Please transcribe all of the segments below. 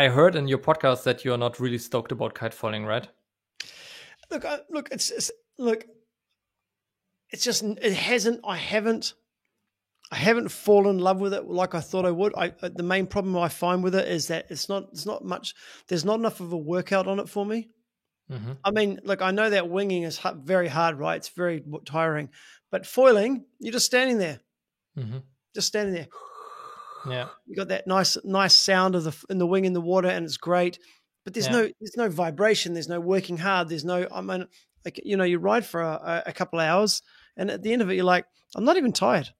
I heard in your podcast that you're not really stoked about kite falling, right? Look, it's just it hasn't. I haven't fallen in love with it like I thought I would. The main problem I find with it is that it's not much. There's not enough of a workout on it for me. Mm-hmm. I mean, look, I know that winging is very hard, right? It's very tiring, but foiling, you're just standing there, Mm-hmm. just standing there. Yeah. You got that nice sound of the wing in the water, and it's great. But there's no vibration. There's no working hard. There's no. I mean, like you ride for a couple of hours, and at the end of it, you're like, I'm not even tired.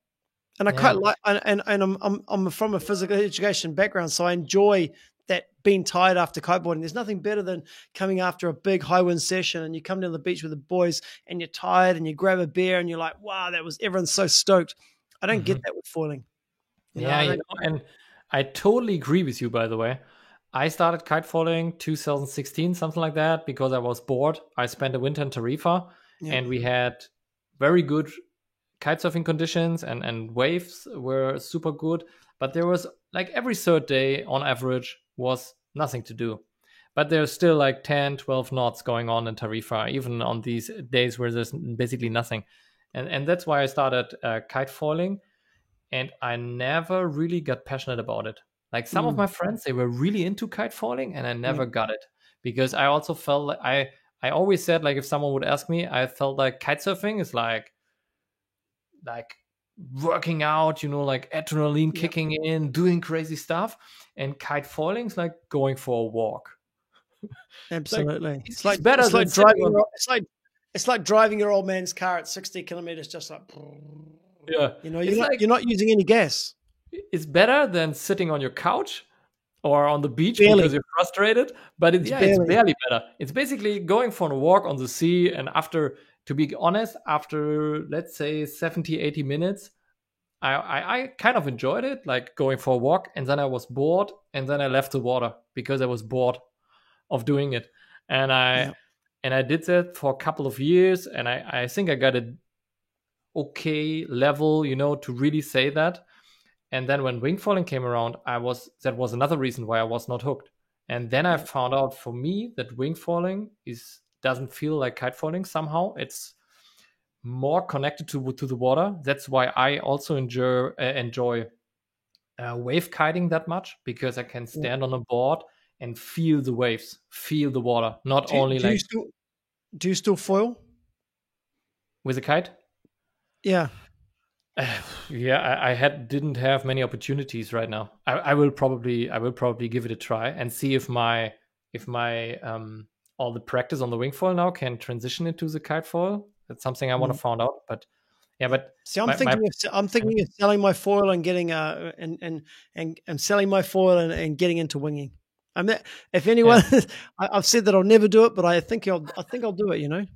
And I quite like, and I'm from a physical education background, so I enjoy that being tired after kiteboarding. There's nothing better than coming after a big high wind session and you come down the beach with the boys and you're tired and you grab a beer and you're like, wow, everyone's so stoked. I don't get that with foiling. And I totally agree with you, by the way. I started kite falling 2016, something like that, because I was bored. I spent a winter in Tarifa and we had very good kite surfing conditions and waves were super good. But there was like every third day on average was nothing to do. But there's still like 10, 12 knots going on in Tarifa, even on these days where there's basically nothing. And that's why I started kite falling. And I never really got passionate about it. Like some of my friends, they were really into kite falling and I never got it because I also felt like I always said, like, if someone would ask me, I felt like kite surfing is like working out, like adrenaline kicking in, doing crazy stuff. And kite falling is like going for a walk. Absolutely. It's like driving your old man's car at 60 kilometers, just like, yeah. You're not using any gas. It's better than sitting on your couch or on the beach because you're frustrated, but it's barely better. It's basically going for a walk on the sea. And to be honest, after let's say 70, 80 minutes, I kind of enjoyed it, like going for a walk. And then I was bored and then I left the water because I was bored of doing it. And I did that for a couple of years. And I think I got an okay level, to really say that. And then when wing falling came around, that was another reason why I was not hooked. And then I found out for me that wing falling doesn't feel like kite falling somehow. It's more connected to the water. That's why I also enjoy wave kiting that much, because I can stand on a board and feel the waves, feel the water. Do you still foil with a kite? Yeah. Yeah, I didn't have many opportunities right now. I will probably give it a try and see if my all the practice on the wing foil now can transition into the kite foil. That's something I want to find out. But see, I'm thinking of selling my foil and getting and selling my foil and getting into winging. If anyone, I've said that I'll never do it, but I think I'll do it.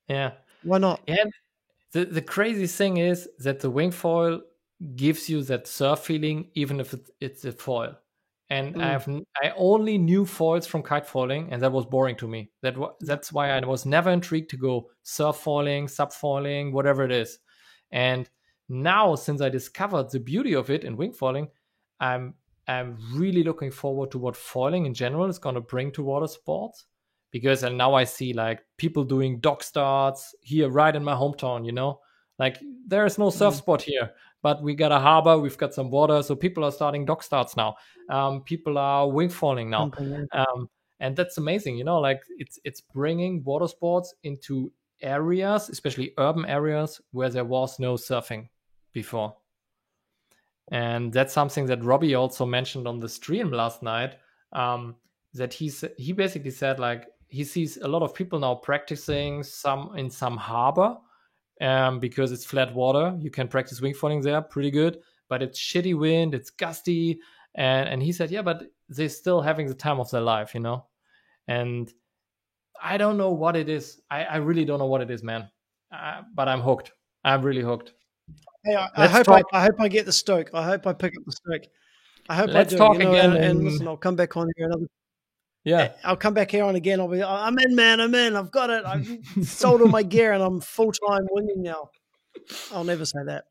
Yeah. Why not? Yeah. The crazy thing is that the wing foil gives you that surf feeling, even if it's a foil. And I only knew foils from kite foiling, and that was boring to me. That's why I was never intrigued to go surf foiling, sub foiling, whatever it is. And now, since I discovered the beauty of it in wing foiling, I'm really looking forward to what foiling in general is going to bring to water sports. Because now I see like people doing dock starts here right in my hometown, like there is no surf spot here, but we got a harbor, we've got some water. So people are starting dock starts now. People are wing falling now. And that's amazing, like it's bringing water sports into areas, especially urban areas where there was no surfing before. And that's something that Robbie also mentioned on the stream last night, that he basically said, like, he sees a lot of people now practicing in some harbor, because it's flat water. You can practice wing foiling there pretty good, but it's shitty wind, it's gusty. And he said, yeah, but they're still having the time of their life, And I don't know what it is. I really don't know what it is, man. But I'm hooked. I'm really hooked. Hey, I hope I get the stoke. I hope I pick up the stoke. I hope Let's I do. Talk again. And listen, I'll come back on here another. Yeah, I'll come back here on again. I'm in, man. I'm in. I've got it. I've sold all my gear and I'm full-time winging now. I'll never say that.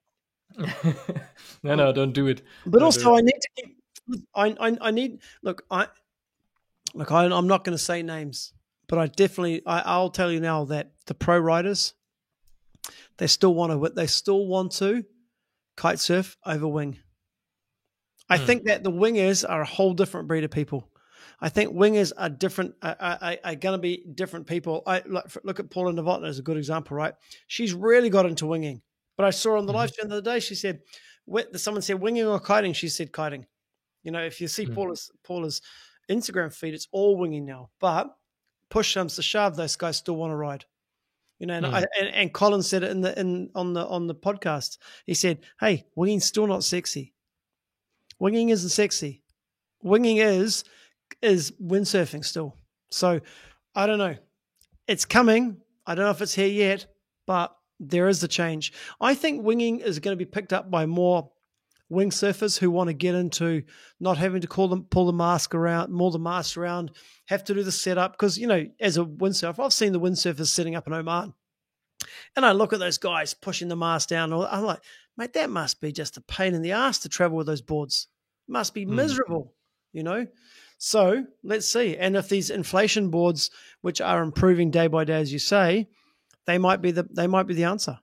No, don't do it. But also, I need to keep. I need. Look, Look, I'm not going to say names, but I'll tell you now that the pro riders, they still want to kite surf over wing. I think that the wingers are a whole different breed of people. I think wingers are different, are going to be different people. Look at Paula Novotná as a good example, right? She's really got into winging. But I saw on the live stream the other day, she said, someone said winging or kiting? She said kiting. You know, if you see Paula's Instagram feed, it's all winging now. But push comes to shove, those guys still want to ride. You know, and Colin said it on the podcast. He said, "Hey, winging's still not sexy. Winging isn't sexy. Winging is windsurfing still." So I don't know. It's coming. I don't know if it's here yet, but there is a change. I think winging is going to be picked up by more windsurfers who want to get into not having to pull the mast around, have to do the setup. Because, you know, as a windsurfer, I've seen the windsurfers setting up in Oman. And I look at those guys pushing the mast down. I'm like, mate, that must be just a pain in the ass to travel with those boards. It must be miserable, you know? So let's see. And if these inflation boards, which are improving day by day, as you say, they might be the answer.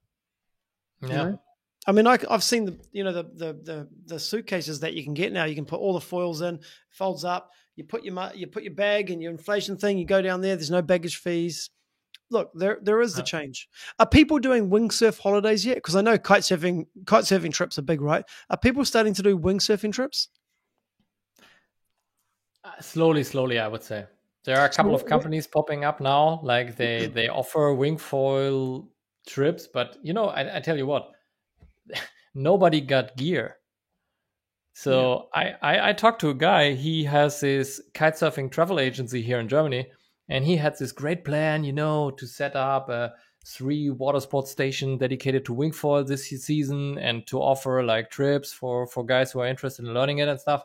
Yeah. You know? I mean, I've seen the suitcases that you can get now. You can put all the foils in, folds up. You put your bag and your inflation thing. You go down there. There's no baggage fees. Look, there is the change. Are people doing windsurf holidays yet? Because I know kite surfing trips are big, right? Are people starting to do windsurfing trips? Slowly, I would say. There are a couple of companies popping up now, like they offer wingfoil trips, but you know, I tell you what, nobody got gear. So I talked to a guy. He has this kite surfing travel agency here in Germany, and he had this great plan, you know, to set up a 3 water sports station dedicated to wingfoil this season and to offer like trips for guys who are interested in learning it and stuff.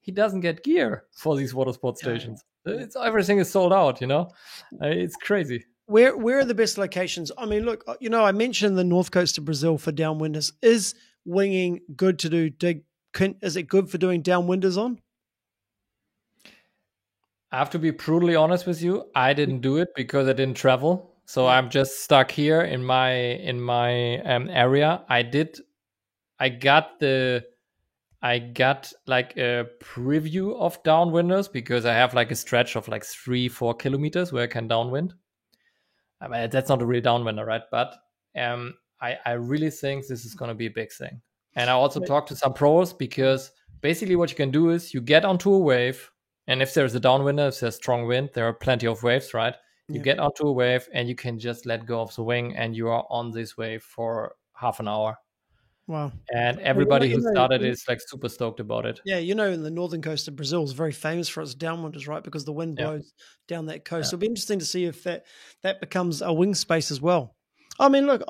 He doesn't get gear for these water sports stations. Everything is sold out, you know. It's crazy. Where are the best locations? I mean, look, you know, I mentioned the north coast of Brazil for downwinders. Is winging good to do? Is it good for doing downwinders on? I have to be brutally honest with you. I didn't do it because I didn't travel, so I'm just stuck here in my area. I got like a preview of downwinders because I have like a stretch of like 3-4 kilometers where I can downwind. I mean, that's not a real downwinder, right? But I really think this is going to be a big thing. And I also talked to some pros because basically what you can do is you get onto a wave, and if there's a downwinder, if there's strong wind, there are plenty of waves, right? You get onto a wave and you can just let go of the wing and you are on this wave for half an hour. Wow. And everybody who started is like super stoked about it. Yeah, you know, in the northern coast of Brazil is very famous for its downwinders, right? Because the wind blows down that coast. So it'll be interesting to see if that becomes a wing space as well. I mean, look,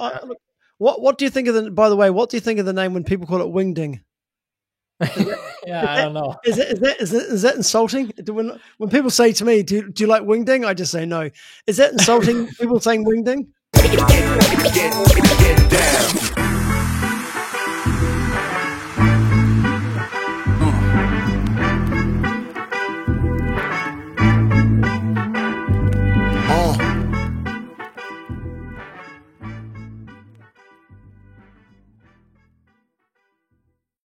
what do you think of what do you think of the name when people call it wingding? I don't know. Is that insulting? When people say to me, do you like wingding? I just say no. Is that insulting, people saying wingding? Get down.